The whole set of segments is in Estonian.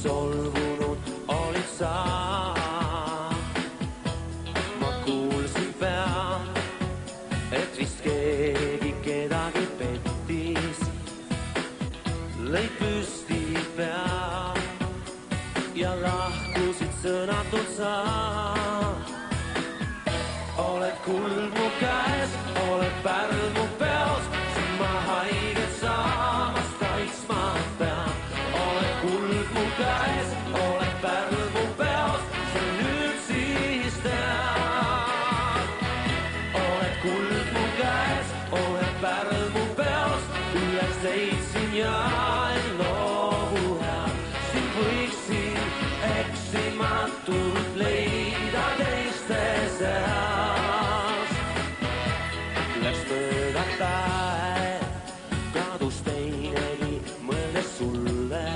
solvunud olid sa. Ma kuulsin pealt, et vist keegi kedagi pettis, lõid püsti pea ja lahkusid sõnatult sa. Oled kuld mu käes, oled pärl mu peos, sind ma haiget saamast kaitsma pean. Oled kuld mu käes, oled pärl mu peos, sa nüüd siis tead. Oled kuld mu käes, oled pärl mu peos, üles leidsin ja ei loobu head. Sind võiksin eksimatult leida teiste seas. Läks mööda päev, kadus teinegi mõeldes sulle.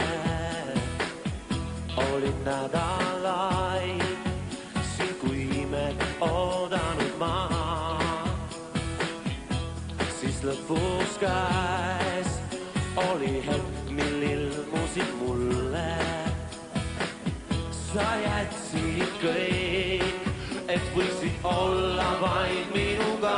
Olid nädalaid, sind kui me oodanud maa. Siis lõpuks käes oli hetk, mil ilmusid mulle. Sa jätsid kõik, et võiksid olla vaid minuga.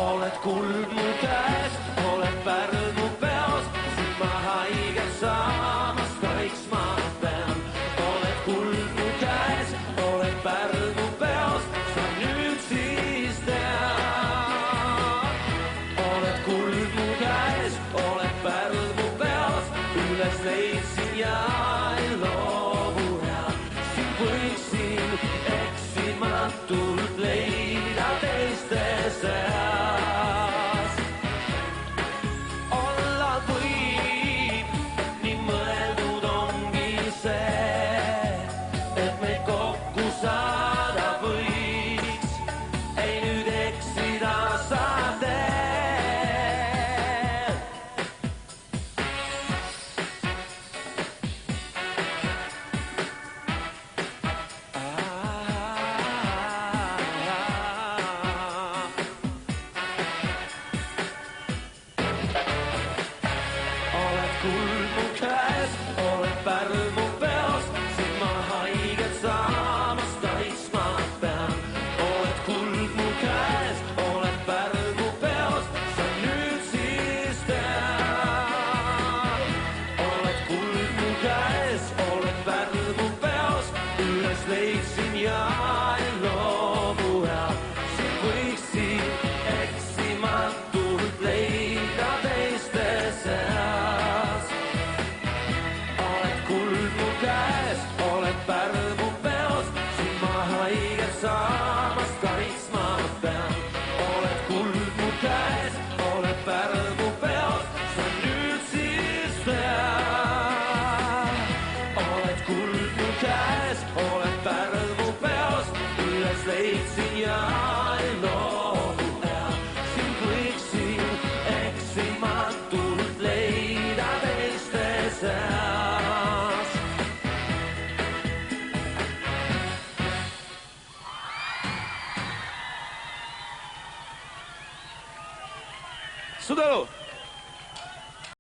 Oled kuld mu käes, oled pärl mu peos, sind ma haiget saamast kaitsma pean. Oled kuld mu käes, oled pärl mu peos, sa nüüd siis tead. Oled kuld mu käes, oled pärl mu peos, üles leidsin ja ei loobu head. Sind võiksin eksimatult leida teiste seas. Olla võib, nii mõeldud ongi see, et meid kokku saada võiks. Ei nüüd eksida sa teed. Oled kuld mu käes, oled pärl mu peos, sind ma haiget saamast kaitsma pean. Oled kuld mu käes, oled pärl mu peos, sa nüüd siis tead. Oled kuld mu käes, oled pärl mu peos, üles leidsin ja ei loobu head. Sind võiksin eksimatult leida teiste seas. Oled kuld mu käes, oled pärl mu peos, sind ma haiget saamast kaitsma pean. Oled kuld mu käes, oled pärl mu peos, sa nüüd siis tead. Oled kuld mu käes, oled pärl mu peos, üles leidsin ja ei loobu head. Sind võiksin eksimatult leida teiste seas. Suur tänu!